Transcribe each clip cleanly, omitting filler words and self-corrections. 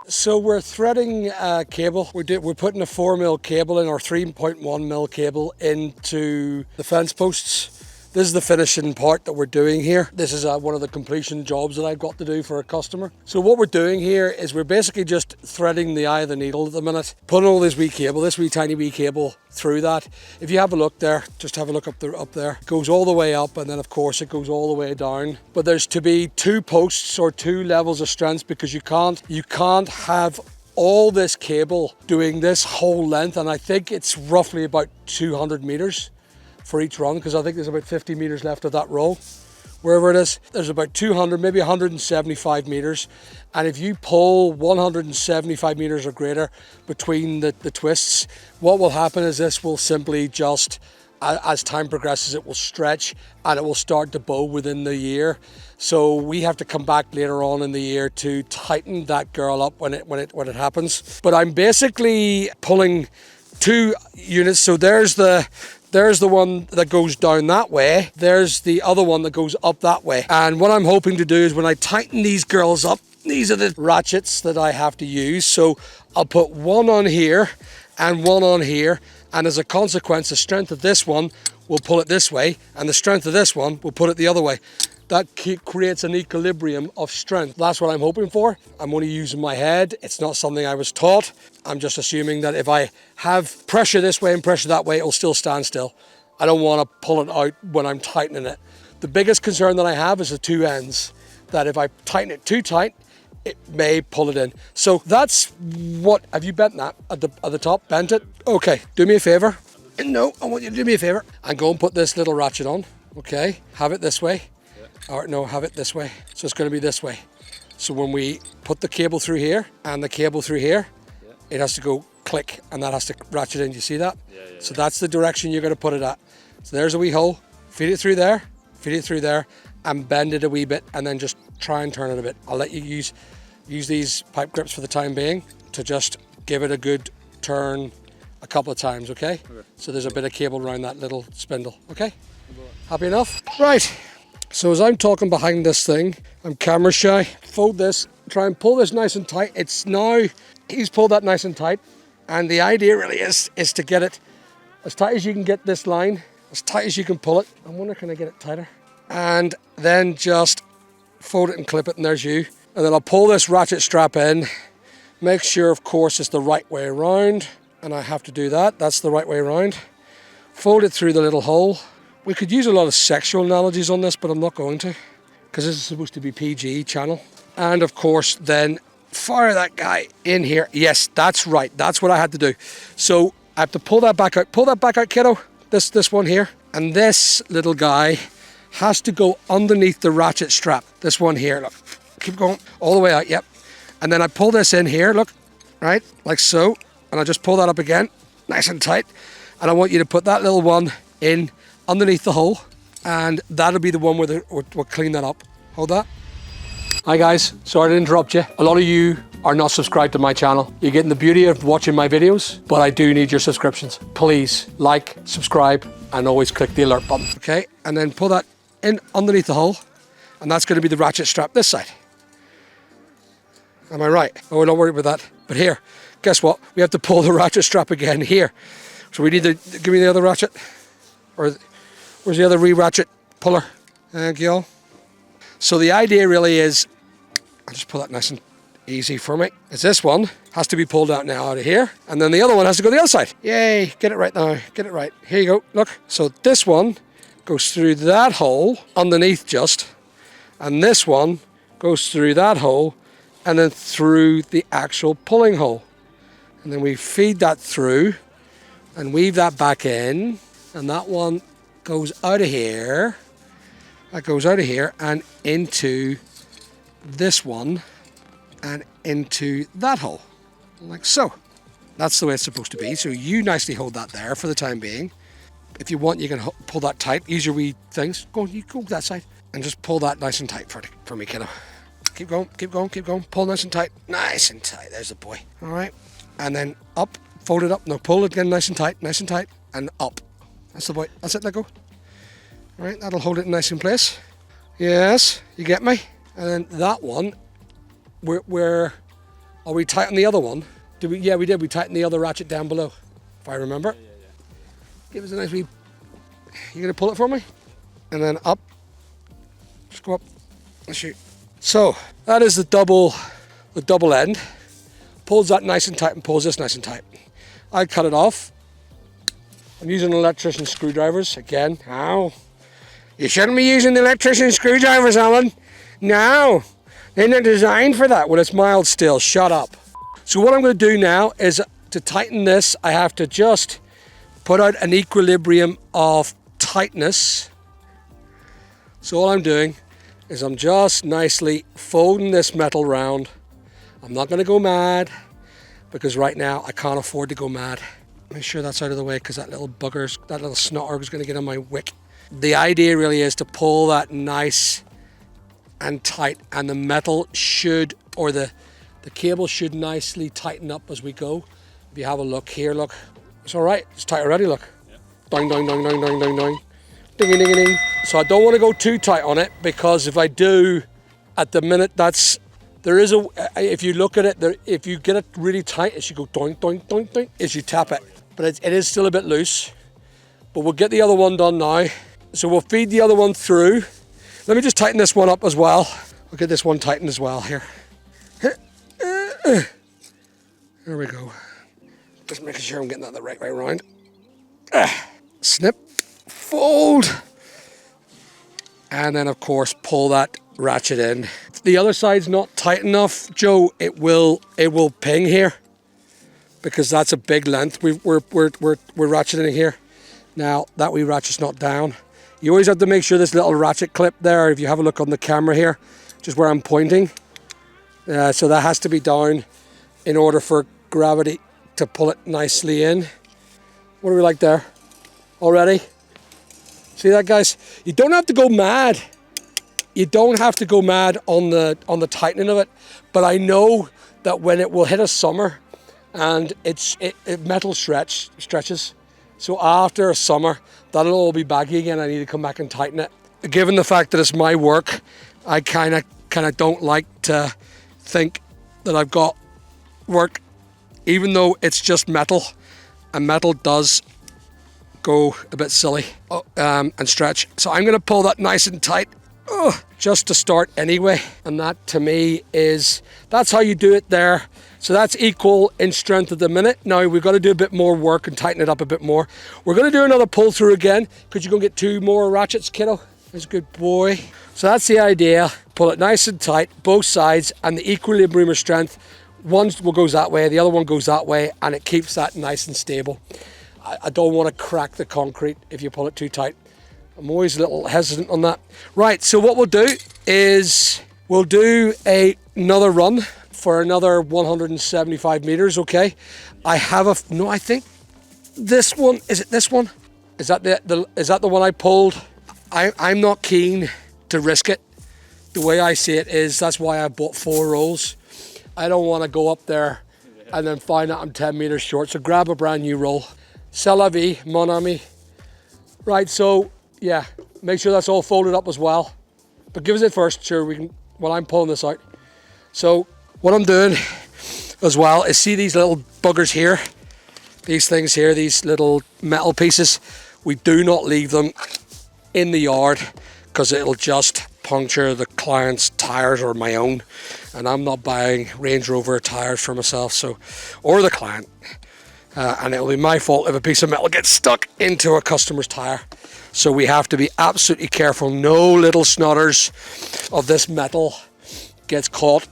So we're threading cable. We're putting a 4mm cable in, or 3.1mm cable into the fence posts. This is the finishing part that we're doing here. This is one of the completion jobs that I've got to do for a customer. So what we're doing here is we're basically just threading the eye of the needle at the minute, putting all this wee cable, this wee tiny wee cable through that. If you have a look there, just have a look up there. It goes all the way up, and then of course it goes all the way down. But there's to be 2 posts or 2 levels of strength, because you can't have all this cable doing this whole length, and I think it's roughly about 200 meters for each run, because I think there's about 50 meters left of that row. Wherever it is, there's about 200, maybe 175 meters. And if you pull 175 meters or greater between the twists, what will happen is this will simply just, as time progresses, it will stretch and it will start to bow within the year. So we have to come back later on in the year to tighten that girl up when it happens. But I'm basically pulling 2 units. So there's the one that goes down that way. There's the other one that goes up that way. And what I'm hoping to do is, when I tighten these girls up, these are the ratchets that I have to use. So I'll put one on here and one on here. And as a consequence, the strength of this one will pull it this way, and the strength of this one will pull it the other way. That creates an equilibrium of strength. That's what I'm hoping for. I'm only using my head. It's not something I was taught. I'm just assuming that if I have pressure this way and pressure that way, it'll still stand still. I don't want to pull it out when I'm tightening it. The biggest concern that I have is the 2 ends, that if I tighten it too tight, it may pull it in. So that's what, have you bent that at the top? Bent it? Okay, do me a favor. No, I want you to do me a favor and go and put this little ratchet on. Okay, have it this way. Or no, have it this way. So it's going to be this way. So when we put the cable through here and the cable through here, it has to go click, and that has to ratchet in. Do you see that? So that's the direction you're going to put it at. So there's a wee hole. Feed it through there, and bend it a wee bit, and then just try and turn it a bit. I'll let you use these pipe grips for the time being to just give it a good turn a couple of times, okay? So there's a bit of cable around that little spindle, okay? Happy enough? Right. So as I'm talking behind this thing, I'm camera shy. Fold this, try and pull this nice and tight. It's now, he's pulled that nice and tight. And the idea really is to get it as tight as you can get this line, as tight as you can pull it. I wonder, can I get it tighter? And then just fold it and clip it, and there's you. And then I'll pull this ratchet strap in. Make sure, of course, it's the right way around. And I have to do that. That's the right way around. Fold it through the little hole. We could use a lot of sexual analogies on this, but I'm not going to, because this is supposed to be PG channel. And of course, then fire that guy in here. Yes, that's right. That's what I had to do. So I have to pull that back out. Pull that back out, kiddo. This one here. And this little guy has to go underneath the ratchet strap. This one here, look. Keep going all the way out, yep. And then I pull this in here, look, right, like so. And I just pull that up again, nice and tight. And I want you to put that little one in underneath the hole, and that'll be the one where we'll clean that up. Hold that. Hi guys, sorry to interrupt you. A lot of you are not subscribed to my channel. You're getting the beauty of watching my videos, but I do need your subscriptions. Please like, subscribe, and always click the alert button. Okay, and then pull that in underneath the hole, and that's going to be the ratchet strap this side. Am I right? Oh, don't worry about that. But here, guess what? We have to pull the ratchet strap again here. So we need to, give me the other ratchet. Or where's the other ratchet puller? Thank you all. So the idea really is, I'll just pull that nice and easy for me. Is this one has to be pulled out now out of here. And then the other one has to go the other side. Yay, get it right now, get it right. Here you go, look. So this one goes through that hole underneath just. And this one goes through that hole and then through the actual pulling hole. And then we feed that through and weave that back in. And that one goes out of here. That goes out of here and into this one and into that hole, like so. That's the way it's supposed to be. So you nicely hold that there for the time being. If you want, you can pull that tight. Use your wee things. You go that side and just pull that nice and tight for me, kiddo. Keep going, keep going, keep going. Pull nice and tight. Nice and tight. There's the boy. All right. And then up, fold it up. No, pull it again nice and tight, and up. That's the boy. That's it, let go. All right, that'll hold it nice in place. Yes, you get me? And then that one, are we tighten the other one? Did we? Yeah, we did. We tightened the other ratchet down below, if I remember. Yeah. Give us a nice wee. You gonna pull it for me? And then up. Just go up and shoot. So that is the double end. Pulls that nice and tight and pulls this nice and tight. I cut it off. I'm using electrician screwdrivers again. Ow. You shouldn't be using the electrician screwdrivers, Alan. No, they're not designed for that. Well, it's mild steel. Shut up. So what I'm going to do now is to tighten this, I have to just put out an equilibrium of tightness. So all I'm doing is I'm just nicely folding this metal round. I'm not going to go mad because right now I can't afford to go mad. Make sure that's out of the way because that little snotter is going to get on my wick. The idea really is to pull that nice and tight, and the metal should, or the cable should nicely tighten up as we go. If you have a look here, look, it's all right. It's tight already, look. Yeah. Doing, doing, doing, doing, doing, doing, doing. Ding, ding, ding, ding. So I don't want to go too tight on it because if I do, at the minute, if you look at it, if you get it really tight, it should go doing, doing, doing, doing, as you tap it. But it is still a bit loose. But we'll get the other one done now. So we'll feed the other one through. Let me just tighten this one up as well. We'll get this one tightened as well here. There we go. Just making sure I'm getting that the right way around. Snip, fold. And then of course pull that ratchet in. If the other side's not tight enough, Joe, it will ping here because that's a big length. We're ratcheting here. Now that wee ratchet's not down. You always have to make sure this little ratchet clip there, if you have a look on the camera here, just where I'm pointing. So that has to be down in order for gravity to pull it nicely in. What do we like there? Already? See that, guys? You don't have to go mad. You don't have to go mad on the tightening of it. But I know that when it will hit a summer and metal stretches. So after a summer, that'll all be baggy again. I need to come back and tighten it. Given the fact that it's my work, I kind of don't like to think that I've got work, even though it's just metal, and metal does go a bit silly and stretch. So I'm going to pull that nice and tight, just to start anyway. And that to me that's how you do it there. So that's equal in strength at the minute. Now we've got to do a bit more work and tighten it up a bit more. We're going to do another pull through again. Could you go get 2 more ratchets, kiddo? That's a good boy. So that's the idea. Pull it nice and tight, both sides, and the equilibrium of strength. One goes that way, the other one goes that way, and it keeps that nice and stable. I don't want to crack the concrete if you pull it too tight. I'm always a little hesitant on that. Right, so what we'll do is we'll do another run for another 175 meters, okay? I think this one, is it this one? Is that the one I pulled? I'm not keen to risk it. The way I see it is, that's why I bought 4 rolls. I don't want to go up there and then find out I'm 10 meters short. So grab a brand new roll. C'est la vie, mon ami. Right, so yeah, make sure that's all folded up as well. But give us it first, sure, we can, while I'm pulling this out. So what I'm doing as well is, see these little buggers here? These things here, these little metal pieces, we do not leave them in the yard because it'll just puncture the client's tires or my own. And I'm not buying Range Rover tires for myself, or the client. And it'll be my fault if a piece of metal gets stuck into a customer's tire. So we have to be absolutely careful. No little snotters of this metal gets caught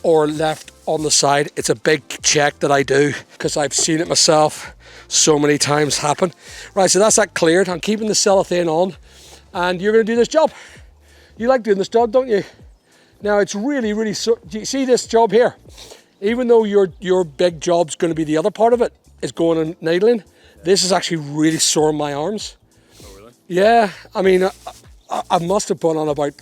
or left on the side. It's a big check that I do because I've seen it myself so many times happen. Right, so that's that cleared. I'm keeping the cellophane on, and you're going to do this job. You like doing this job, don't you? Now it's really, really, do you see this job here? Even though your big job's going to be the other part of it, is going and needling, this is actually really sore my arms. Oh really? Yeah, I mean, I must have put on about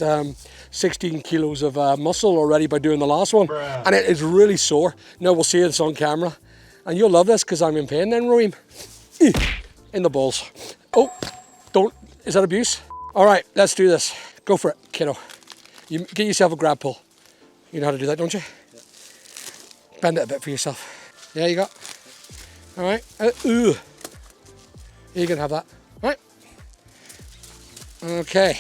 16 kilos of muscle already by doing the last one. Bruh. And it is really sore. Now we'll see this on camera, and you'll love this because I'm in pain then, Roeem. In the balls. Oh, is that abuse? All right, let's do this. Go for it, kiddo. You get yourself a grab pull. You know how to do that, don't you? Yeah. Bend it a bit for yourself. Yeah, you got. All right. Ooh. You can have that. All right. Okay.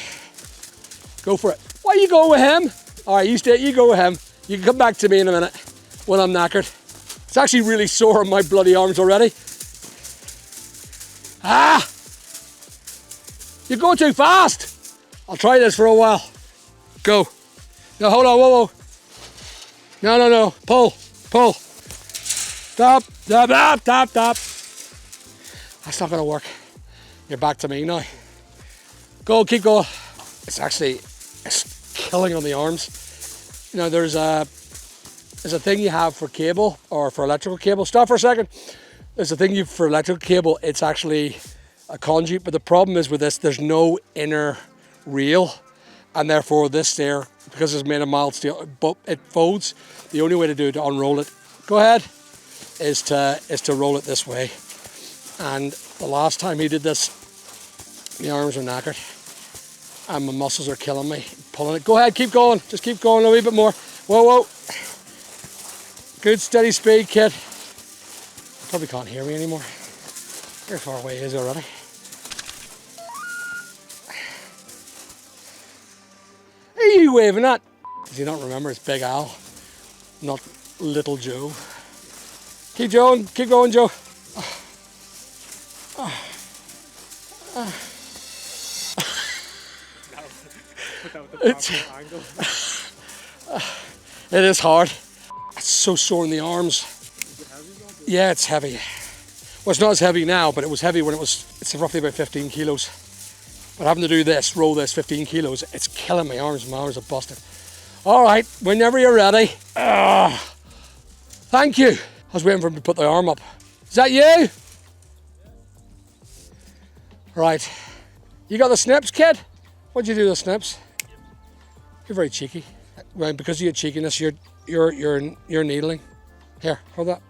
Go for it. Why you go with him? All right, you stay. You go with him. You can come back to me in a minute when I'm knackered. It's actually really sore on my bloody arms already. Ah! You're going too fast. I'll try this for a while. Go. No, hold on. Whoa, whoa. No. Pull. Stop. That's not going to work. You're back to me now. Go, keep going. It's killing on the arms. You know, there's a thing you have for cable or for electrical cable. Stop for a second. There's a thing you for electrical cable. It's actually a conduit, but the problem is with this, there's no inner reel, and therefore this there, because it's made of mild steel, but it folds. The only way to do it, to unroll it, go ahead, is to roll it this way. And the last time he did this, my arms are knackered and my muscles are killing me pulling it. Go ahead, keep going, just keep going a wee bit more. Whoa. Good steady speed, kid. Probably can't hear me anymore. How far away is he already? Are you waving at? Does he not remember it's Big Al, not Little Joe? Keep going, Joe. It is hard. It's so sore in the arms. Is it heavy? Yeah, it's heavy. Well, it's not as heavy now, but it was heavy when it's roughly about 15 kilos. But having to do this, roll this 15 kilos, it's killing my arms. My arms are busted. All right, whenever you're ready. Thank you. I was waiting for him to put the arm up. Is that you? Right. You got the snips, kid? What'd you do with the snips? You're very cheeky. Well, because of your cheekiness, you're needling. Here, hold that.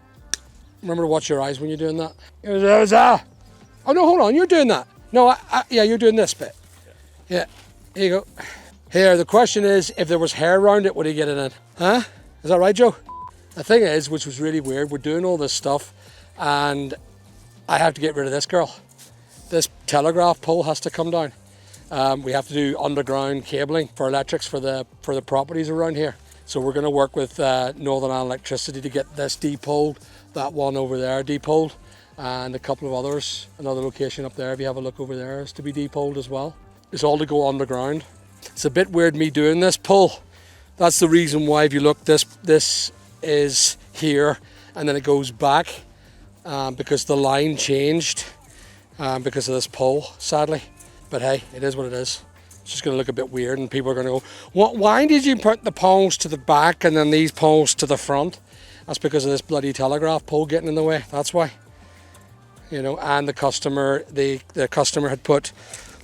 Remember to watch your eyes when you're doing that. Oh no, hold on, you're doing that. No, yeah, you're doing this bit. Yeah, here you go. Here, the question is, if there was hair around it, would he get it in? Huh? Is that right, Joe? The thing is, which was really weird, we're doing all this stuff and I have to get rid of this girl. This telegraph pole has to come down. We have to do underground cabling for electrics for the properties around here. So we're going to work with Northern Ireland Electricity to get this depoled, that one over there depoled, and a couple of others. Another location up there, if you have a look over there, is to be depoled as well. It's all to go underground. It's a bit weird me doing this pull. That's the reason why, if you look, this is here and then it goes back because the line changed because of this pole, sadly. But hey, it is what it is. It's just going to look a bit weird and people are going to go, why did you put the poles to the back and then these poles to the front? That's because of this bloody telegraph pole getting in the way. That's why. You know, and the customer had put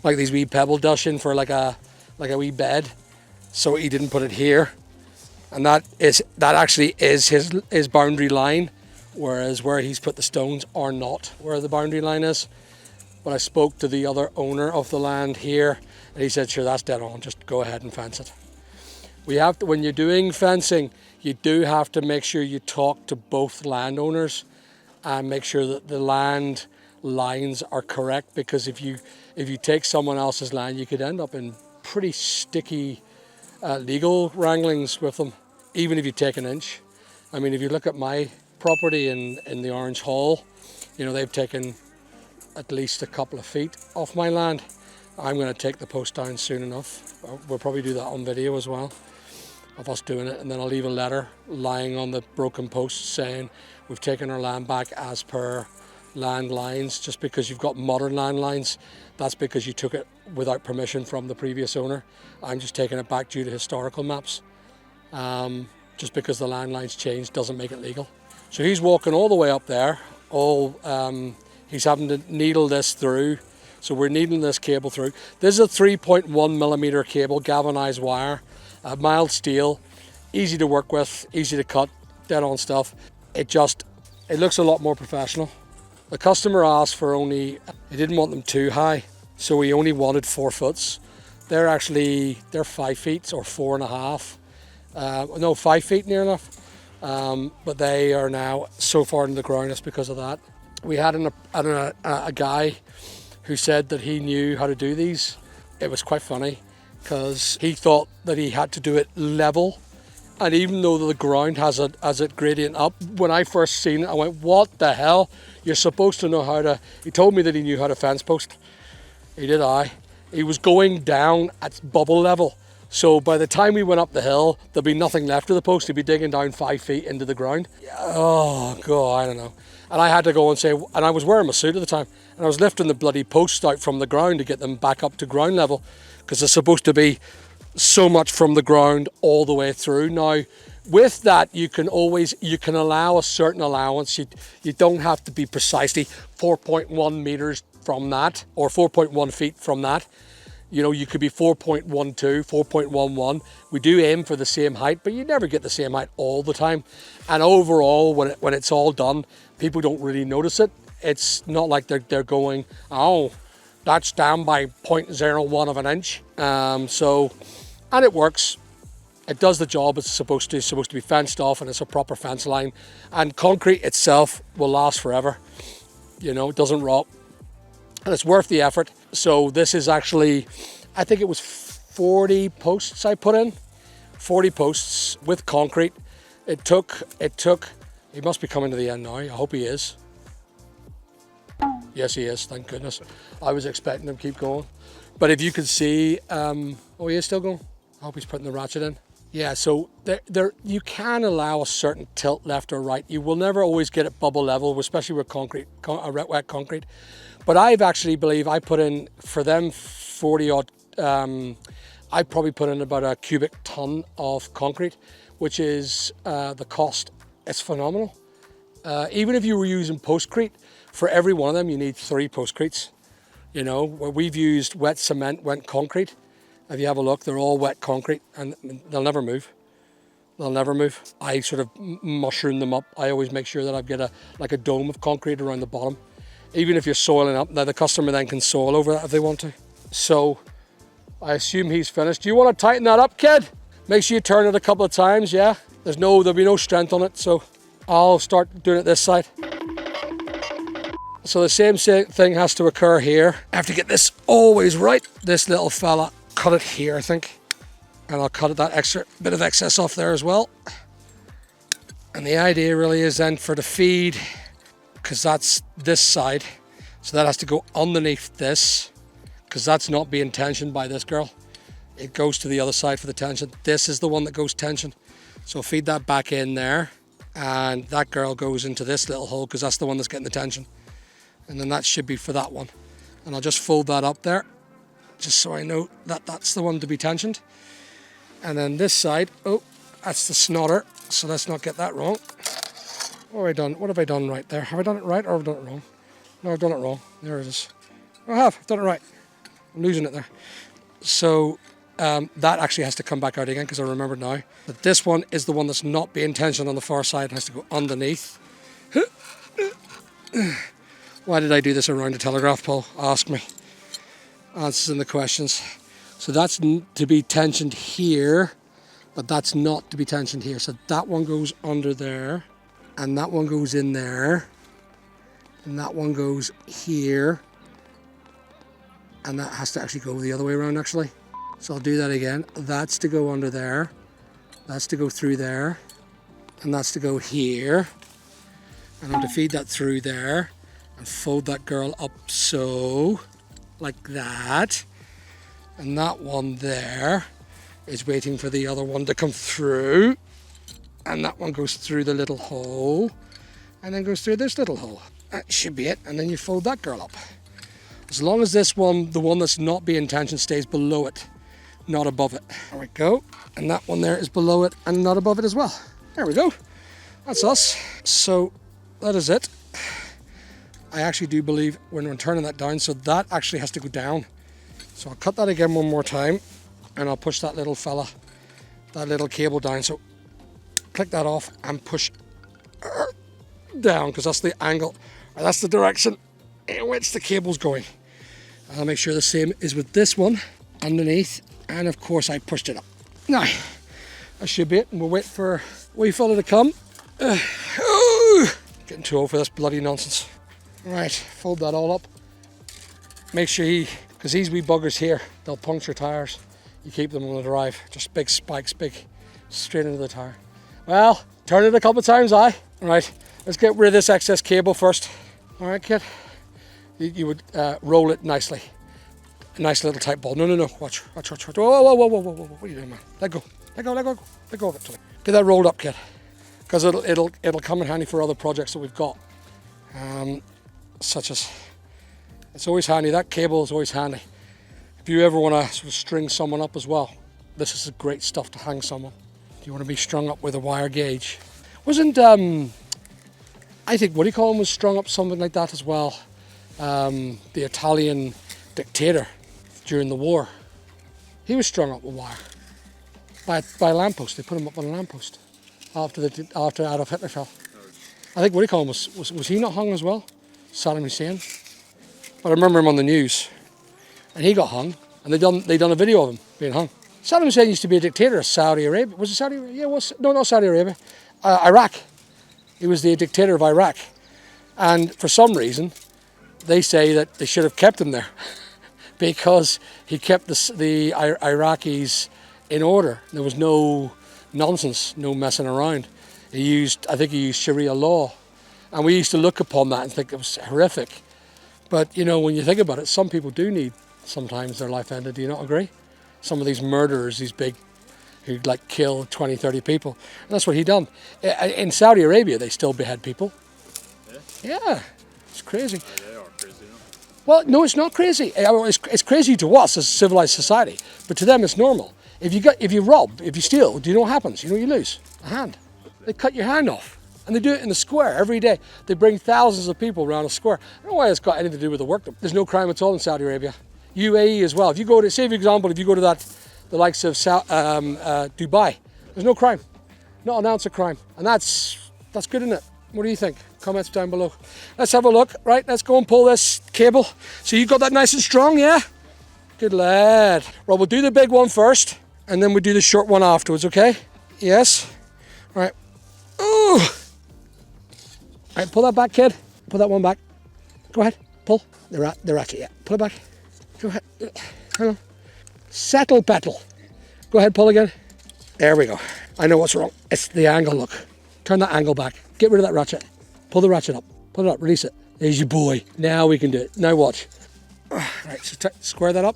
like these wee pebble dash in for like a wee bed, so he didn't put it here, and that actually is his boundary line, whereas where he's put the stones are not where the boundary line is. But I spoke to the other owner of the land here, and he said, sure, that's dead on, just go ahead and fence it. We have to, when you're doing fencing, you do have to make sure you talk to both landowners and make sure that the land lines are correct, because if you take someone else's land, you could end up in pretty sticky legal wranglings with them, even if you take an inch. I mean, if you look at my property in the Orange Hall, you know, they've taken at least a couple of feet off my land. I'm going to take the post down soon enough. We'll probably do that on video as well, of us doing it, and then I'll leave a letter lying on the broken post saying we've taken our land back as per land lines. Just because you've got modern land lines, that's because you took it without permission from the previous owner. I'm just taking it back due to historical maps. Just because the land lines changed doesn't make it legal. So he's walking all the way up there, he's having to needle this through. So we're needling this cable through. This is a 3.1 millimeter cable, galvanized wire, mild steel, easy to work with, easy to cut, dead on stuff. It looks a lot more professional. The customer asked for he didn't want them too high, so he only wanted 4 foots. they're 5 feet or 4.5. No, 5 feet near enough. But they are now so far in the ground, it's because of that. We had a guy who said that he knew how to do these. It was quite funny because he thought that he had to do it level. And even though the ground has a gradient up, when I first seen it, I went, what the hell? You're supposed to know how to... He told me that he knew how to fence post. He did He was going down at bubble level. So by the time we went up the hill, there'd be nothing left of the post. He'd be digging down 5 feet into the ground. Oh, God, I don't know. And I had to go and say, and I was wearing my suit at the time, and I was lifting the bloody posts out from the ground to get them back up to ground level, because they're supposed to be so much from the ground all the way through. Now, with that, you can allow a certain allowance. You don't have to be precisely 4.1 meters from that, or 4.1 feet from that. You know, you could be 4.12, 4.11. We do aim for the same height, but you never get the same height all the time. And overall, when it's all done, people don't really notice it. It's not like they're going, oh, that's down by 0.01 of an inch. And it works. It does the job it's supposed to. It's supposed to be fenced off, and it's a proper fence line. And concrete itself will last forever. You know, it doesn't rot. And it's worth the effort. So this is actually, I think it was 40 posts I put in. 40 posts with concrete. It took, he must be coming to the end now. I hope he is. Yes, he is, thank goodness. I was expecting him to keep going. But if you could see, oh, he is still going. I hope he's putting the ratchet in. Yeah, so you can allow a certain tilt left or right. You will never always get it bubble level, especially with concrete, wet concrete. But I've actually believe I put in, for them 40 odd, I probably put in about a cubic ton of concrete, which is the cost. It's phenomenal. Even if you were using postcrete, for every one of them you need 3 postcretes. You know, where we've used wet cement, wet concrete. If you have a look, they're all wet concrete and they'll never move. They'll never move. I sort of mushroom them up. I always make sure that I've got a dome of concrete around the bottom. Even if you're soiling up, now the customer then can soil over that if they want to. So I assume he's finished. Do you want to tighten that up, kid? Make sure you turn it a couple of times, yeah? There'll be no strength on it, so I'll start doing it this side. So the same thing has to occur here. I have to get this always right. This little fella, cut it here, I think. And I'll cut that extra bit of excess off there as well. And the idea really is then for the feed, because that's this side, so that has to go underneath this, because that's not being tensioned by this girl. It goes to the other side for the tension. This is the one that goes tension. So feed that back in there, and that girl goes into this little hole, because that's the one that's getting the tension. And then that should be for that one. And I'll just fold that up there, just so I know that that's the one to be tensioned. And then this side, oh, that's the snotter, so let's not get that wrong. What have I done right there? Have I done it right or have I done it wrong? No, I've done it wrong. There it is. I've done it right. I'm losing it there. So that actually has to come back out again, because I remember now that this one is the one that's not being tensioned on the far side. It has to go underneath. Why did I do this around a telegraph pole? Ask me. Answers in the questions. So that's to be tensioned here, but that's not to be tensioned here. So that one goes under there, and that one goes in there, and that one goes here, and that has to actually go the other way around actually. So I'll do that again. That's to go under there, that's to go through there, and that's to go here, and I'm to feed that through there and fold that girl up so, like that. And that one there is waiting for the other one to come through, and that one goes through the little hole and then goes through this little hole. That should be it. And then you fold that girl up. As long as this one, the one that's not being tensioned, stays below it, not above it. There we go. And that one there is below it and not above it as well. There we go. That's us. So that is it. I actually do believe when we're turning that down, so that actually has to go down. So I'll cut that again one more time, and I'll push that little fella, that little cable down. So click that off and push down, because that's the angle, or that's the direction in which the cable's going. And I'll make sure the same is with this one. underneath, and of course I pushed it up. Now, that should be it, and we'll wait for a wee fella to come. Getting too old for this bloody nonsense. Right, fold that all up. Make sure because these wee buggers here, they'll puncture tires. You keep them on the drive, just big spikes, big, straight into the tire. Well, turn it a couple of times, aye. Right, let's get rid of this excess cable first. All right, kid. You would roll it nicely. A nice little tight ball. No, watch. Whoa. What are you doing, man? Let go of it. Get that rolled up, kid. Because it'll come in handy for other projects that we've got. Such as, it's always handy, that cable is always handy. If you ever want to sort of string someone up as well, this is great stuff to hang someone. If you want to be strung up with a wire gauge. Wasn't, I think Woody Cullen was strung up something like that as well. The Italian dictator during the war. He was strung up with wire by a lamppost. They put him up on a lamppost after Adolf Hitler fell. I think Woody Cullen was he not hung as well? Saddam Hussein. But I remember him on the news, and he got hung, and they done a video of him being hung. Saddam Hussein used to be a dictator of Saudi Arabia. Was it Saudi Arabia? Yeah, no, not Saudi Arabia. Iraq. He was the dictator of Iraq, and for some reason, they say that they should have kept him there because he kept the Iraqis in order. There was no nonsense, no messing around. I think he used Sharia law, and we used to look upon that and think it was horrific. But you know, when you think about it, some people do need sometimes their life ended. Do you not agree? Some of these murderers, these big, who like kill 20, 30 people, and that's what he done. In Saudi Arabia, they still behead people. Yeah, it's crazy. They are crazy, no? Well, no, it's not crazy. It's crazy to us as a civilized society, but to them it's normal. If you rob, if you steal, do you know what happens? You know you lose a hand. They cut your hand off, and they do it in the square every day. They bring thousands of people around a square. I don't know why it's got anything to do with the work. There's no crime at all in Saudi Arabia. UAE as well. If you go to, say for example, if you go to the likes of Dubai, there's no crime, not an ounce of crime, and that's good, isn't it? What do you think? Comments down below. Let's have a look. Right, let's go and pull this cable. So you got that nice and strong, yeah? Good lad. Well, we'll do the big one first, and then we'll do the short one afterwards, okay? Yes? Right. Ooh! Right, pull that back, kid. Pull that one back. Go ahead, pull. The ratchet, yeah. Pull it back. Go ahead. Hang on. Settle petal. Go ahead, pull again. There we go. I know what's wrong. It's the angle, look. Turn that angle back. Get rid of that ratchet. Pull the ratchet up. Pull it up, release it. There's your boy. Now we can do it. Now watch. Right, so square that up.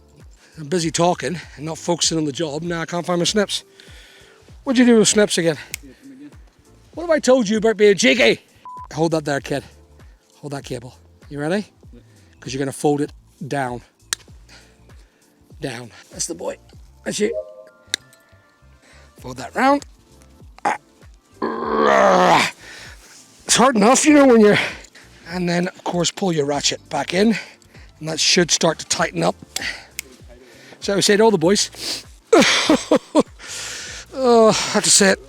I'm busy talking and not focusing on the job. Now I can't find my snips. What'd you do with snips again? What have I told you about being cheeky? Hold that there, kid. Hold that cable. You ready? Because you're going to fold it down. Down. That's the boy. That's you. Fold that round. It's hard enough, you know, when you're... And then, of course, pull your ratchet back in. And that should start to tighten up. So I say to all the boys. Oh, I have to say it.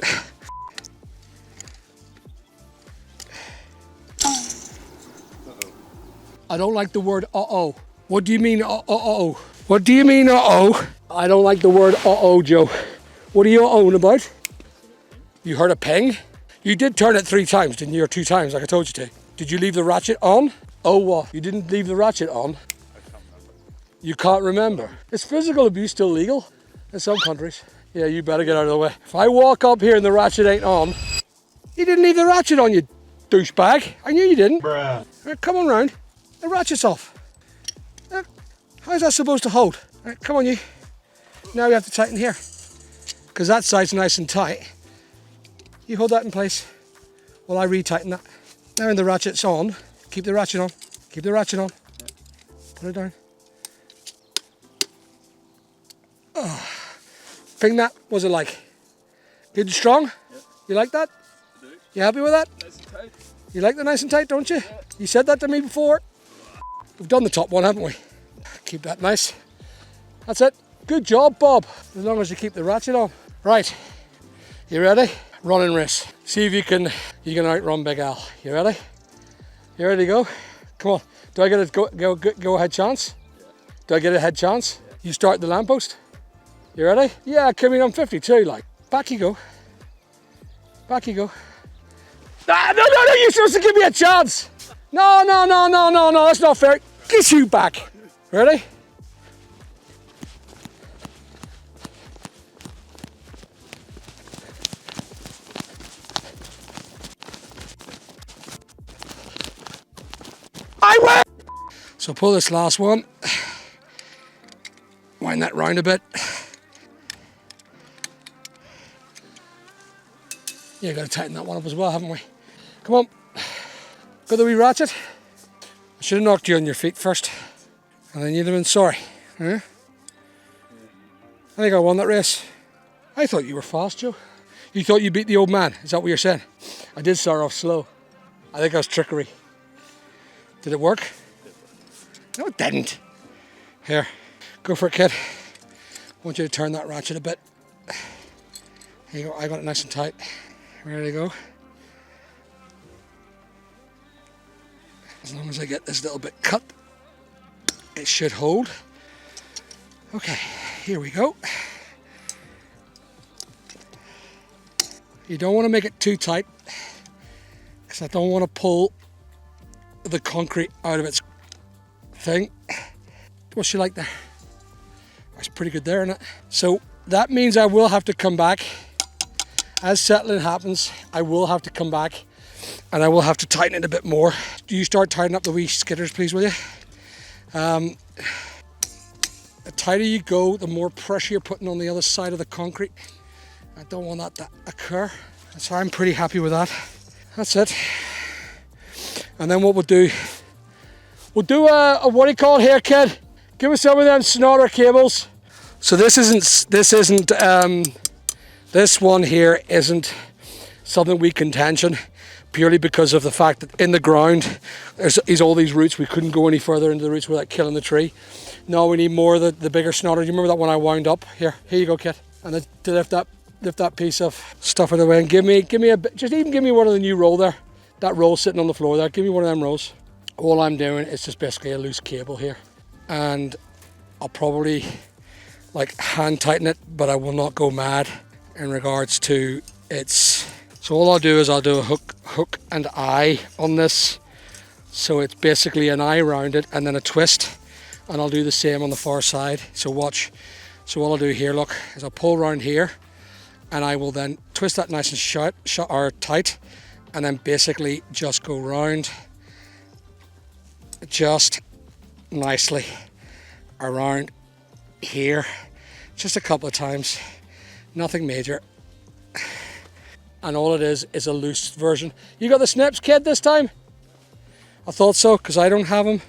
I don't like the word uh-oh. What do you mean uh-oh? What do you mean uh-oh? I don't like the word uh-oh, Joe. What are you uh-ohing about? You heard a ping? You did turn it 3 times, didn't you? Or 2 times, like I told you to. Did you leave the ratchet on? Oh, what? You didn't leave the ratchet on? You can't remember. Is physical abuse still legal in some countries? Yeah, you better get out of the way. If I walk up here and the ratchet ain't on, you didn't leave the ratchet on, you douchebag. I knew you didn't. Bruh. Right, come on round. The ratchet's off. How's that supposed to hold? Right, come on, you. Now we have to tighten here. Because that side's nice and tight. You hold that in place while I retighten that. Now when the ratchet's on, keep the ratchet on. Keep the ratchet on. Put it down. Oh. Ping that. What's it like? Good and strong? Yep. You like that? I do. You happy with that? Nice and tight. You like the nice and tight, don't you? Yeah. You said that to me before. We've done the top one, haven't we? Keep that nice. That's it. Good job, Bob. As long as you keep the ratchet on. Right. You ready? Running race. See if you can outrun Big Al. You ready? You ready to go? Come on. Do I get a go ahead chance? Yeah. Do I get a head chance? Yeah. You start the lamppost. You ready? Yeah, come in on 52, like. Back you go. Back you go. Ah, no, you're supposed to give me a chance. No, that's not fair. Get you back. Ready? I win! So pull this last one. Wind that round a bit. Yeah, got to tighten that one up as well, haven't we? Come on. Got the wee ratchet. I should have knocked you on your feet first. And then you'd have been sorry. Huh? I think I won that race. I thought you were fast, Joe. You thought you beat the old man. Is that what you're saying? I did start off slow. I think that was trickery. Did it work? No, it didn't. Here, go for it, kid. I want you to turn that ratchet a bit. Here you go. I got it nice and tight. Ready to go. As long as I get this little bit cut, it should hold. Okay, here we go. You don't want to make it too tight because I don't want to pull the concrete out of its thing. What's she like there? That's pretty good there, isn't it? So that means I will have to come back. As settling happens, I will have to come back and I will have to tighten it a bit more. Do you start tightening up the wee skidders, please, will you? The tighter you go, the more pressure you're putting on the other side of the concrete. I don't want that to occur. So I'm pretty happy with that. That's it. And then what we'll do a what do you call it here, kid? Give us some of them snorter cables. So this one here isn't something we can tension purely because of the fact that in the ground there's all these roots. We couldn't go any further into the roots without killing the tree. No, we need more of the bigger snorter. Do you remember that one I wound up? Here you go, kid. And then to lift that piece of stuff out of the way and give me a bit, just even give me one of the new roll there. That roll sitting on the floor there, give me one of them rolls. All I'm doing is just basically a loose cable here. And I'll probably like hand tighten it, but I will not go mad in regards to its. So all I'll do is I'll do a hook and eye on this. So it's basically an eye round it and then a twist. And I'll do the same on the far side. So watch. So all I'll do here, look, is I'll pull around here and I will then twist that nice and shut or tight and then basically just go round just nicely around here. Just a couple of times, nothing major. And all it is a loose version. You got the snips, kid, this time? I thought so, because I don't have them.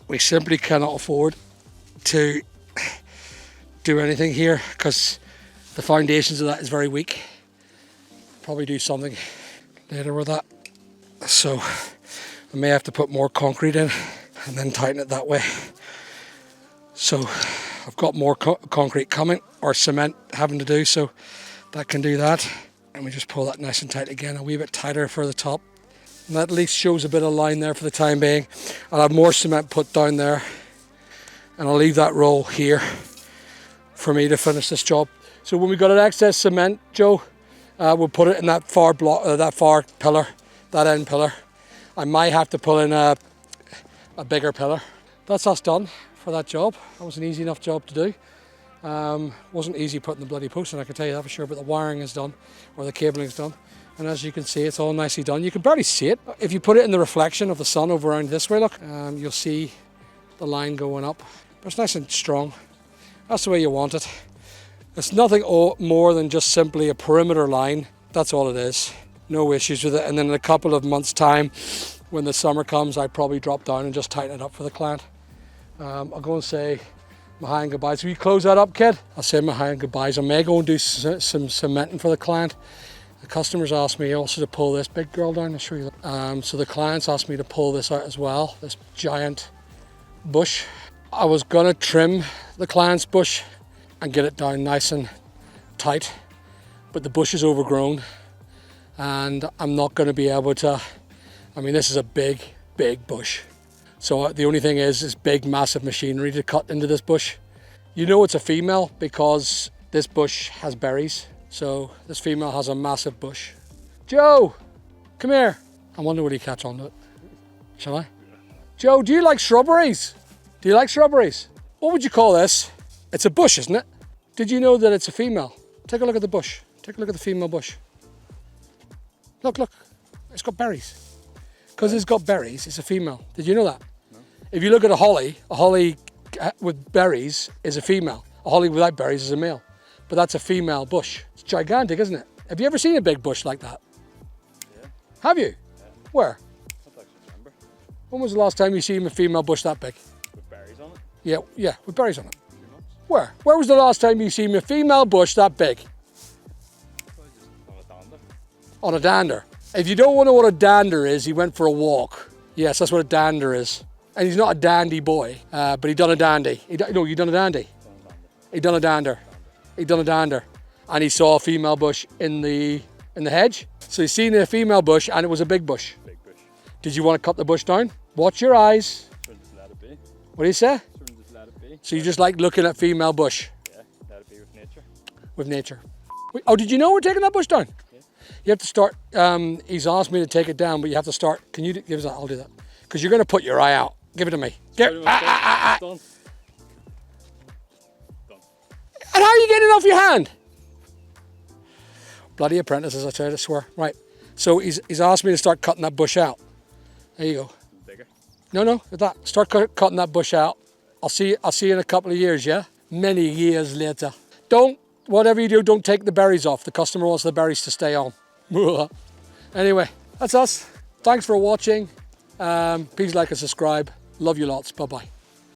We simply cannot afford to do anything here because the foundations of that is very weak. Probably do something later with that. So I may have to put more concrete in and then tighten it that way. So I've got more concrete coming, or cement having to do, so that can do that. And we just pull that nice and tight again, a wee bit tighter for the top. And that at least shows a bit of line there for the time being. I'll have more cement put down there and I'll leave that roll here for me to finish this job. So when we got an excess cement, Joe, we'll put it in that far block, that far pillar, that end pillar. I might have to pull in a bigger pillar. That's us done for that job. That was an easy enough job to do. Wasn't easy putting the bloody post in, I can tell you that for sure, but the wiring is done, or the cabling is done. And as you can see, it's all nicely done. You can barely see it. If you put it in the reflection of the sun over around this way, look, you'll see the line going up. But it's nice and strong. That's the way you want it. It's nothing more than just simply a perimeter line. That's all it is. No issues with it. And then in a couple of months' time, when the summer comes, I'd probably drop down and just tighten it up for the client. I'll go and say my hi and goodbyes. Will you close that up, kid? I'll say my hi and goodbyes. I may go and do some cementing for the client. The customers asked me also to pull this big girl down. I'll show you that. So the clients asked me to pull this out as well, this giant bush. I was gonna trim the client's bush and get it down nice and tight, but the bush is overgrown and I'm not gonna be able to. I mean, this is a big bush. So the only thing is big, massive machinery to cut into this bush. You know it's a female because this bush has berries. So this female has a massive bush. Joe, come here. I wonder will he catch on to it. Shall I? Joe, do you like strawberries? Do you like strawberries? What would you call this? It's a bush, isn't it? Did you know that it's a female? Take a look at the bush. Take a look at the female bush. Look, look. It's got berries. Because it's got berries, it's a female. Did you know that? No. If you look at a holly with berries is a female. A holly without berries is a male. But that's a female bush. It's gigantic, isn't it? Have you ever seen a big bush like that? Yeah. Have you? Yeah. Where? I don't actually remember. When was the last time you seen a female bush that big? With berries on it. Yeah, with berries on it. 2 months. Where? Where was the last time you seen a female bush that big? Probably just on a dander. On a dander. If you don't know what a dander is, he went for a walk. Yes, that's what a dander is. And he's not a dandy boy, but he done a dandy. You done a dandy? He done a dander. He done a dander. And he saw a female bush in the hedge. So he's seen a female bush and it was a big bush. Big bush. Did you want to cut the bush down? Watch your eyes. Shouldn't just let it be. What do you say? Shouldn't just let it be. So you just like looking at female bush? Yeah, let it be with nature. With nature. Oh, did you know we're taking that bush down? Yeah. You have to start, he's asked me to take it down, but you have to start, can you give us that? I'll do that. Because you're going to put your eye out. Give it to me. Done. And how are you getting it off your hand? Bloody apprentices, I tell you, I swear. Right, so he's asked me to start cutting that bush out. There you go. Bigger. No, that. Start cutting that bush out. I'll see you in a couple of years, yeah? Many years later. Whatever you do, don't take the berries off. The customer wants the berries to stay on. Anyway, that's us. Thanks for watching. Please like and subscribe. Love you lots. Bye-bye.